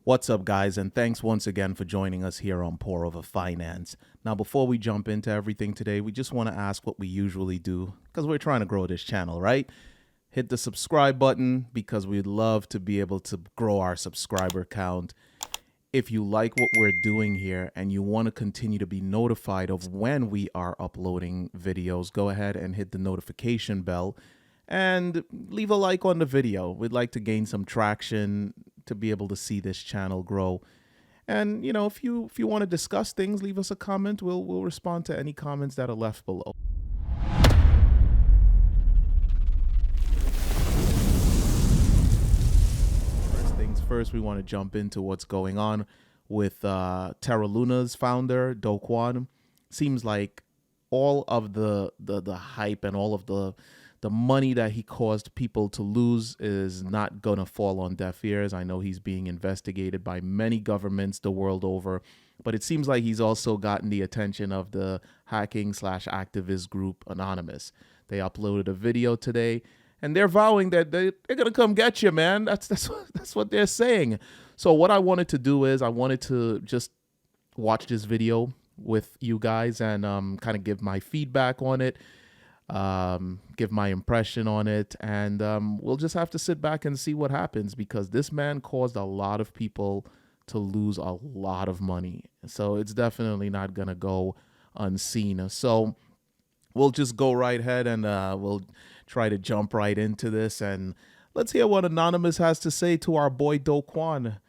What's up, guys, and thanks once again for joining us here on Pour Over Finance. Now, before we jump into everything today, we just want to ask what we usually do, because we're trying to grow this channel, right? Hit the subscribe button, because we'd love to be able to grow our subscriber count. If you like what we're doing here and you want to continue to be notified of when we are uploading videos, go ahead and hit the notification bell and leave a like on the video. We'd like to gain some traction to be able to see this channel grow. And you know, if you want to discuss things, leave us a comment. We'll respond to any comments that are left below. First things first, we want to jump into what's going on with Terra Luna's founder, Do Kwon. Seems like all of the hype and all of the money that he caused people to lose is not going to fall on deaf ears. I know he's being investigated by many governments the world over, but it seems like he's also gotten the attention of the hacking/activist group Anonymous. They uploaded a video today, and they're vowing that they're going to come get you, man. That's what they're saying. So what I wanted to do is I wanted to just watch this video with you guys and kind of give my feedback on it. Give my impression on it, and we'll just have to sit back and see what happens, because this man caused a lot of people to lose a lot of money. So it's definitely not gonna go unseen. So we'll just go right ahead and we'll try to jump right into this, and let's hear what Anonymous has to say to our boy Do Kwon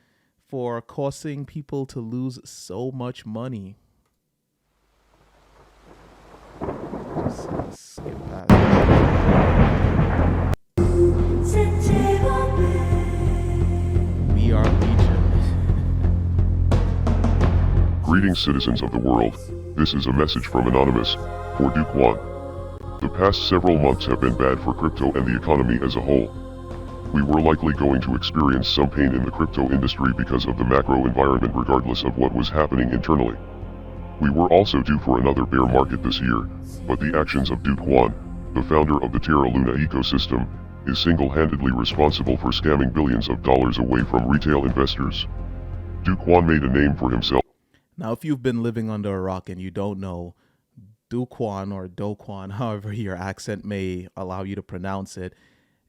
for causing people to lose so much money. Skip past that. We are Legion. Greetings, citizens of the world. This is a message from Anonymous for Do Kwon. The past several months have been bad for crypto and the economy as a whole. We were likely going to experience some pain in the crypto industry because of the macro environment, regardless of what was happening internally. We were also due for another bear market this year, but the actions of Do Kwon, the founder of the Terra Luna ecosystem, is single-handedly responsible for scamming billions of dollars away from retail investors. Do Kwon made a name for himself. Now, if you've been living under a rock and you don't know, Do Kwon, or Do Kwon, however your accent may allow you to pronounce it,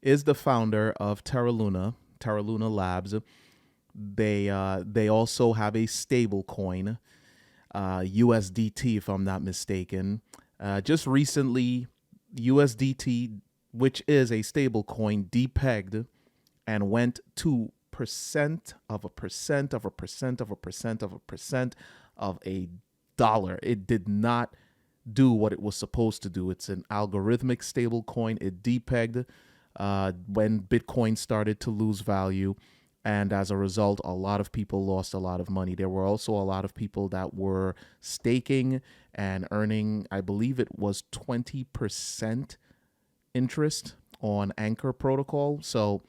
is the founder of Terra Luna Labs. They also have a stable coin, USDT, if I'm not mistaken. Just recently, USDT, which is a stable coin, depegged and went to percent of a percent of a percent of a percent of a percent of a dollar. It did not do what it was supposed to do. It's an algorithmic stable coin. It depegged when Bitcoin started to lose value. And as a result, a lot of people lost a lot of money. There were also a lot of people that were staking and earning, I believe it was 20% interest on Anchor protocol. So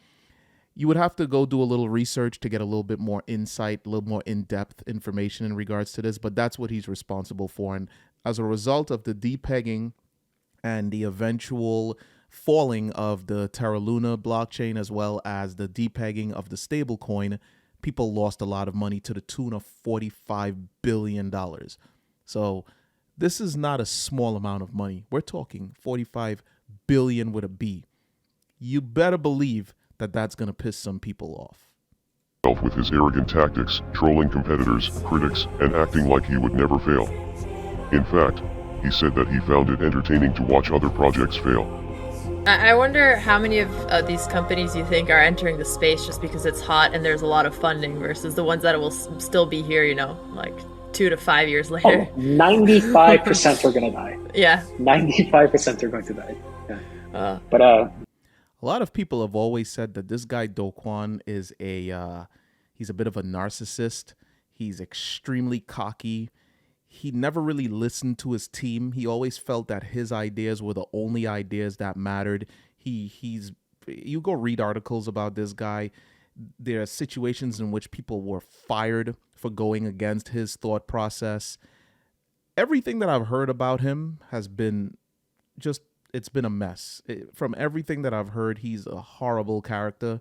you would have to go do a little research to get a little bit more insight, a little more in-depth information in regards to this. But that's what he's responsible for. And as a result of the depegging and the eventual falling of the Terra Luna blockchain, as well as the depegging of the stablecoin, people lost a lot of money to the tune of $45 billion. So this is not a small amount of money. We're talking 45 billion with a B. You better believe that that's going to piss some people off. With his arrogant tactics, trolling competitors, critics, and acting like he would never fail. In fact, he said that he found it entertaining to watch other projects fail. I wonder how many of these companies you think are entering the space just because it's hot and there's a lot of funding versus the ones that will still be here, you know, like 2 to 5 years later. 95% are going to die. Yeah. 95% are going to die. Yeah. But a lot of people have always said that this guy Do Kwon is he's a bit of a narcissist. He's extremely cocky. He never really listened to his team. He always felt that his ideas were the only ideas that mattered. You go read articles about this guy. There are situations in which people were fired for going against his thought process. Everything that I've heard about him has been it's been a mess. From everything that I've heard, he's a horrible character.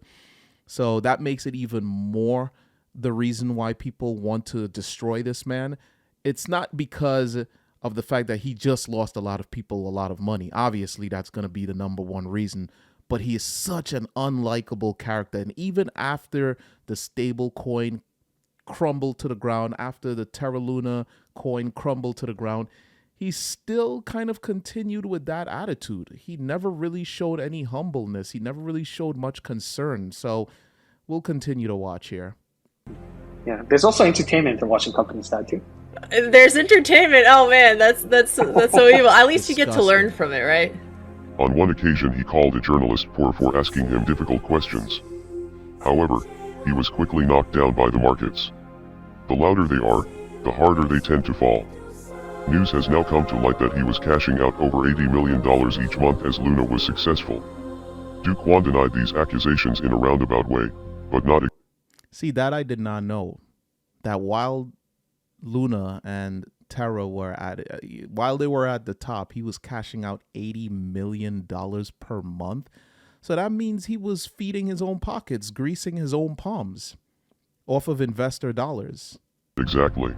So that makes it even more the reason why people want to destroy this man. It's not because of the fact that he just lost a lot of people a lot of money. Obviously, that's going to be the number one reason. But he is such an unlikable character. And even after the stable coin crumbled to the ground, after the Terra Luna coin crumbled to the ground, he still kind of continued with that attitude. He never really showed any humbleness. He never really showed much concern. So we'll continue to watch here. Yeah, there's also entertainment in watching companies die too. There's entertainment. Oh man, that's so evil. At least you get to learn from it, right? On one occasion, he called a journalist poor for asking him difficult questions. However, he was quickly knocked down by the markets. The louder they are, the harder they tend to fall. News has now come to light that he was cashing out over $80 million each month as Luna was successful. Do Kwon denied these accusations in a roundabout way, but not. See, that I did not know. That while Luna and Terra were while they were at the top, he was cashing out $80 million per month. So that means he was feeding his own pockets, greasing his own palms off of investor dollars. Exactly.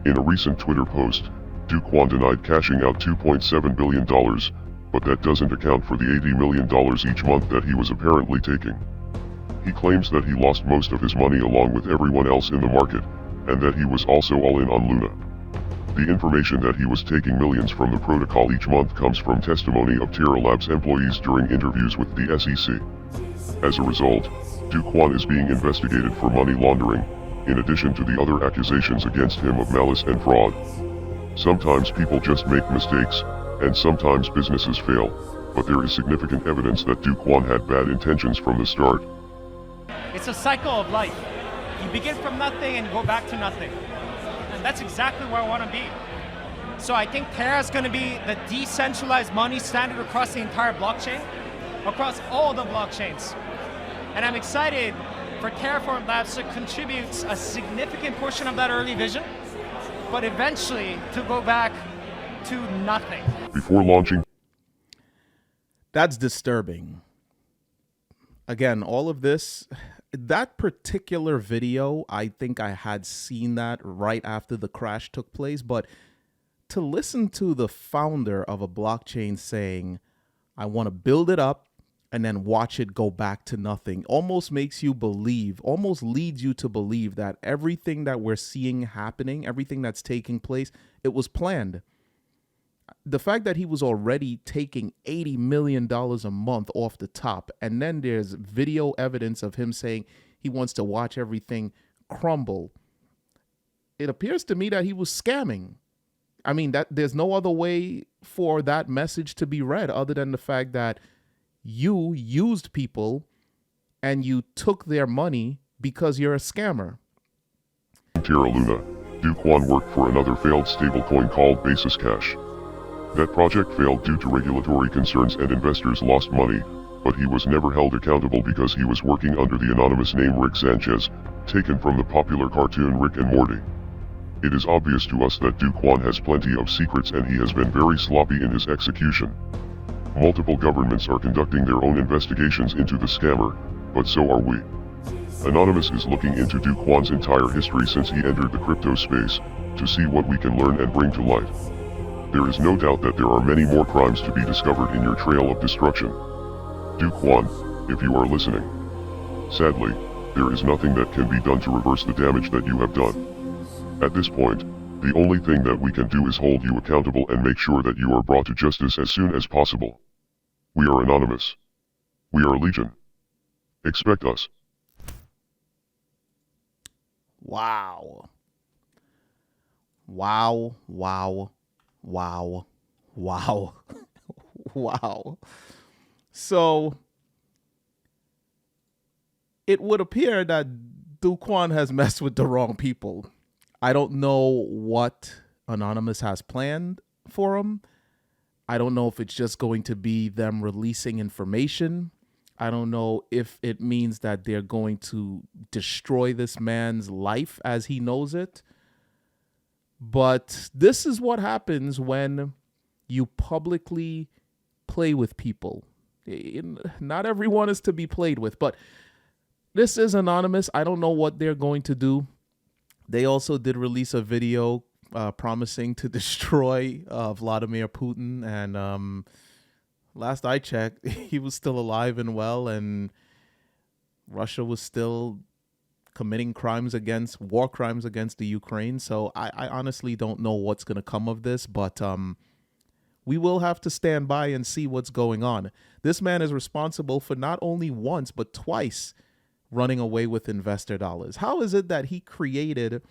In a recent Twitter post, Do Kwon denied cashing out $2.7 billion, but that doesn't account for the $80 million each month that he was apparently taking. He claims that he lost most of his money along with everyone else in the market, and that he was also all in on Luna. The information that he was taking millions from the protocol each month comes from testimony of Terra Labs employees during interviews with the SEC. As a result, Do Kwon is being investigated for money laundering, in addition to the other accusations against him of malice and fraud. Sometimes people just make mistakes, and sometimes businesses fail, but there is significant evidence that Do Kwon had bad intentions from the start. It's a cycle of life. You begin from nothing and go back to nothing. And that's exactly where I want to be. So I think Terra is going to be the decentralized money standard across the entire blockchain, across all the blockchains. And I'm excited for Terraform Labs to contribute a significant portion of that early vision, but eventually to go back to nothing. Before launching, that's disturbing. Again, all of this, that particular video, I think I had seen that right after the crash took place, but to listen to the founder of a blockchain saying, I want to build it up and then watch it go back to nothing, almost makes you believe, almost leads you to believe that everything that we're seeing happening, everything that's taking place, it was planned. The fact that he was already taking $80 million a month off the top, and then there's video evidence of him saying he wants to watch everything crumble. It appears to me that he was scamming. I mean, that there's no other way for that message to be read other than the fact that you used people and you took their money because you're a scammer. Terra Luna, Do Kwon worked for another failed stablecoin called Basis Cash. That project failed due to regulatory concerns and investors lost money, but he was never held accountable because he was working under the anonymous name Rick Sanchez, taken from the popular cartoon Rick and Morty. It is obvious to us that Do Kwon has plenty of secrets and he has been very sloppy in his execution. Multiple governments are conducting their own investigations into the scammer, but so are we. Anonymous is looking into Do Kwon's entire history since he entered the crypto space, to see what we can learn and bring to light. There is no doubt that there are many more crimes to be discovered in your trail of destruction. Do Kwon, if you are listening. Sadly, there is nothing that can be done to reverse the damage that you have done. At this point, the only thing that we can do is hold you accountable and make sure that you are brought to justice as soon as possible. We are Anonymous. We are Legion. Expect us. Wow. Wow, wow, wow, wow, wow. So it would appear that Do Kwon has messed with the wrong people. I don't know what Anonymous has planned for him. I don't know if it's just going to be them releasing information. I don't know if it means that they're going to destroy this man's life as he knows it. But this is what happens when you publicly play with people. Not everyone is to be played with, but This is anonymous. I don't know what they're going to do. They also did release a video promising to destroy Vladimir Putin. And last I checked, he was still alive and well, and Russia was still committing war crimes against the Ukraine. So I honestly don't know what's going to come of this, but we will have to stand by and see what's going on. This man is responsible for not only once, but twice running away with investor dollars. How is it that he created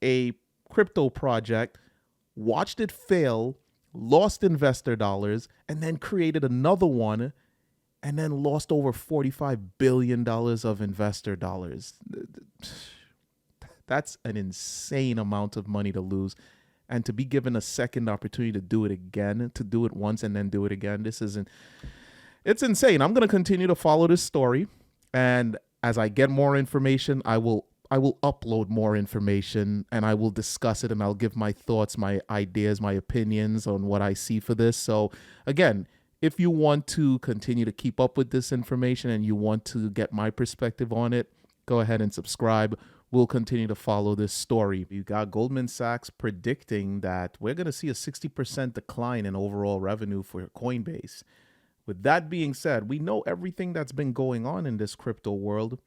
a crypto project, watched it fail, lost investor dollars, and then created another one and then lost over $45 billion of investor dollars? That's an insane amount of money to lose. And to be given a second opportunity to do it again, to do it once and then do it again, it's insane. I'm going to continue to follow this story. And as I get more information, I will upload more information and I will discuss it, and I'll give my thoughts, my ideas, my opinions on what I see for this. So again, if you want to continue to keep up with this information and you want to get my perspective on it, go ahead and subscribe. We'll continue to follow this story. You got Goldman Sachs predicting that we're going to see a 60% decline in overall revenue for Coinbase. With that being said, we know everything that's been going on in this crypto world.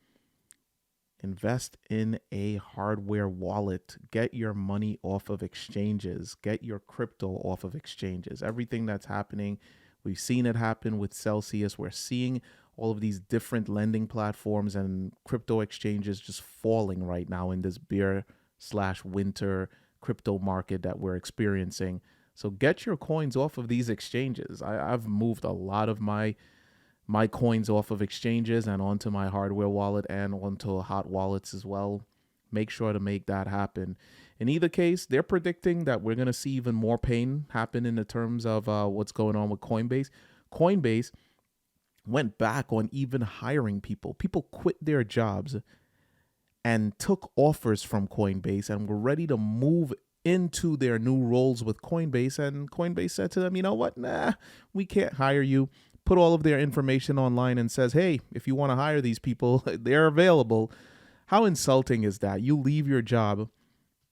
Invest in a hardware wallet. Get your money off of exchanges. Get your crypto off of exchanges. Everything that's happening, we've seen it happen with Celsius. We're seeing all of these different lending platforms and crypto exchanges just falling right now in this bear/winter crypto market that we're experiencing. So get your coins off of these exchanges. I've moved a lot of my coins off of exchanges and onto my hardware wallet and onto hot wallets as well. Make sure to make that happen. In either case, they're predicting that we're going to see even more pain happen in the terms of what's going on with Coinbase. Coinbase went back on even hiring people. People quit their jobs and took offers from Coinbase and were ready to move into their new roles with Coinbase. And Coinbase said to them, you know what? Nah, we can't hire you. Put all of their information online and says, hey, if you want to hire these people, they're available. How insulting is that? You leave your job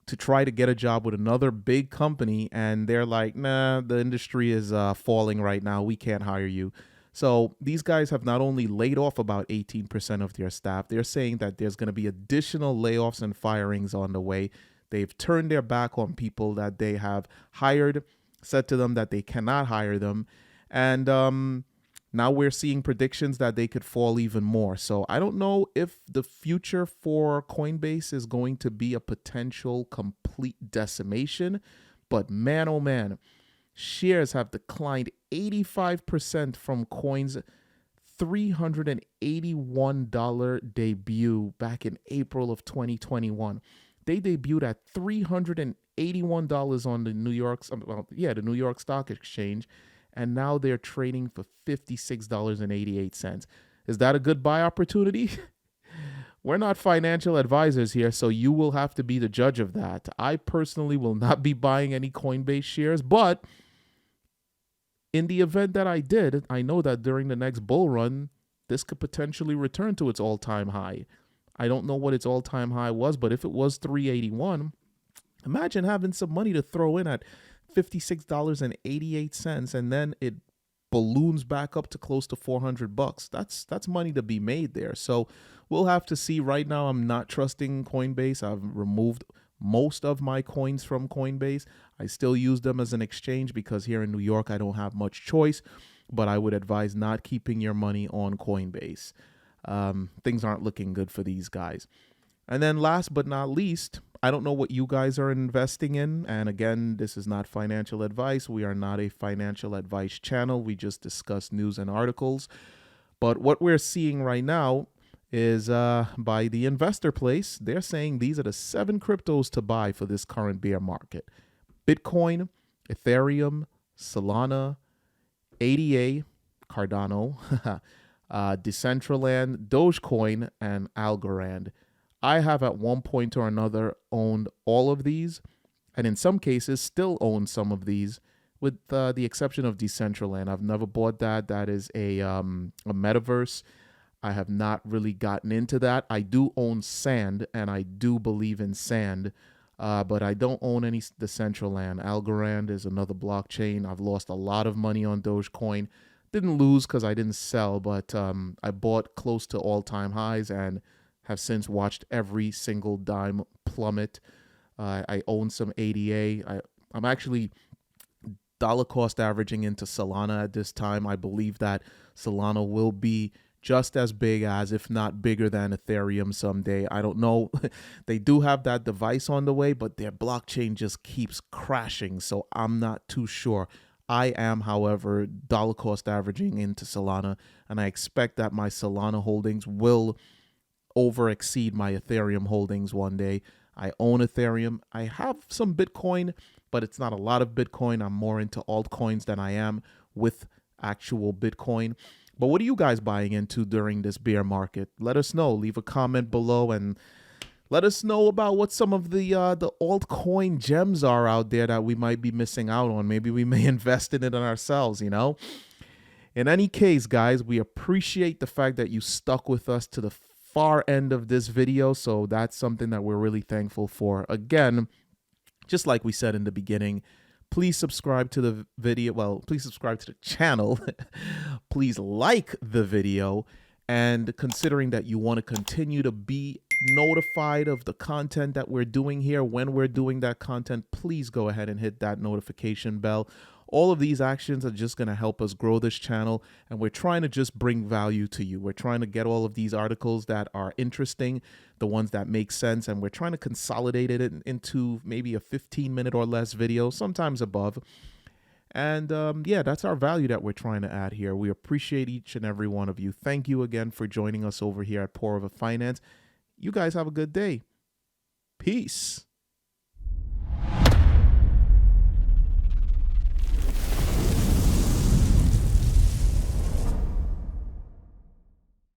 to try to get a job with another big company, and they're like, nah, the industry is falling right now. We can't hire you. So these guys have not only laid off about 18% of their staff, they're saying that there's going to be additional layoffs and firings on the way. They've turned their back on people that they have hired, said to them that they cannot hire them. And now we're seeing predictions that they could fall even more. So I don't know if the future for Coinbase is going to be a potential complete decimation, but man, oh man, shares have declined 85% from Coin's $381 debut back in April of 2021. They debuted at $381 on the New York Stock Exchange, and now they're trading for $56.88. Is that a good buy opportunity? We're not financial advisors here, so you will have to be the judge of that. I personally will not be buying any Coinbase shares, but in the event that I did, I know that during the next bull run, this could potentially return to its all-time high. I don't know what its all-time high was, but if it was 381, imagine having some money to throw in at $56.88, and then it balloons back up to close to $400. That's money to be made there. So we'll have to see. Right now, I'm not trusting Coinbase. I've removed most of my coins from Coinbase. I still use them as an exchange because here in New York, I don't have much choice, but I would advise not keeping your money on Coinbase. Things aren't looking good for these guys. And then last but not least, I don't know what you guys are investing in. And again, this is not financial advice. We are not a financial advice channel. We just discuss news and articles. But what we're seeing right now is by the investor place, they're saying these are the 7 cryptos to buy for this current bear market: Bitcoin, Ethereum, Solana, ADA, Cardano, Decentraland, Dogecoin, and Algorand. I have at one point or another owned all of these, and in some cases still own some of these, with the exception of Decentraland. I've never bought that. That is a metaverse. I have not really gotten into that. I do own sand, and I do believe in sand, but I don't own any Decentraland. Algorand is another blockchain. I've lost a lot of money on Dogecoin. Didn't lose because I didn't sell, but I bought close to all-time highs and have since watched every single dime plummet. I own some ADA. I'm actually dollar cost averaging into Solana at this time. I believe that Solana will be just as big as, if not bigger than, Ethereum someday. I don't know. They do have that device on the way, but their blockchain just keeps crashing, so I'm not too sure. I am, however, dollar cost averaging into Solana, and I expect that my Solana holdings will over exceed my Ethereum holdings one day. I own Ethereum. I have some Bitcoin, but it's not a lot of Bitcoin. I'm more into altcoins than I am with actual Bitcoin. But what are you guys buying into during this bear market? Let us know. Leave a comment below and let us know about what some of the altcoin gems are out there that we might be missing out on. Maybe we may invest in it ourselves, you know? In any case, guys, we appreciate the fact that you stuck with us to the far end of this video. So that's something that we're really thankful for. Again, just like we said in the beginning, please subscribe to the video. Well, please subscribe to the channel. Please like the video. And considering that you want to continue to be notified of the content that we're doing here, when we're doing that content, please go ahead and hit that notification bell. All of these actions are just going to help us grow this channel, and we're trying to just bring value to you. We're trying to get all of these articles that are interesting, the ones that make sense, and we're trying to consolidate it into maybe a 15-minute or less video, sometimes above. And yeah, that's our value that we're trying to add here. We appreciate each and every one of you. Thank you again for joining us over here at Pour Over Finance. You guys have a good day. Peace.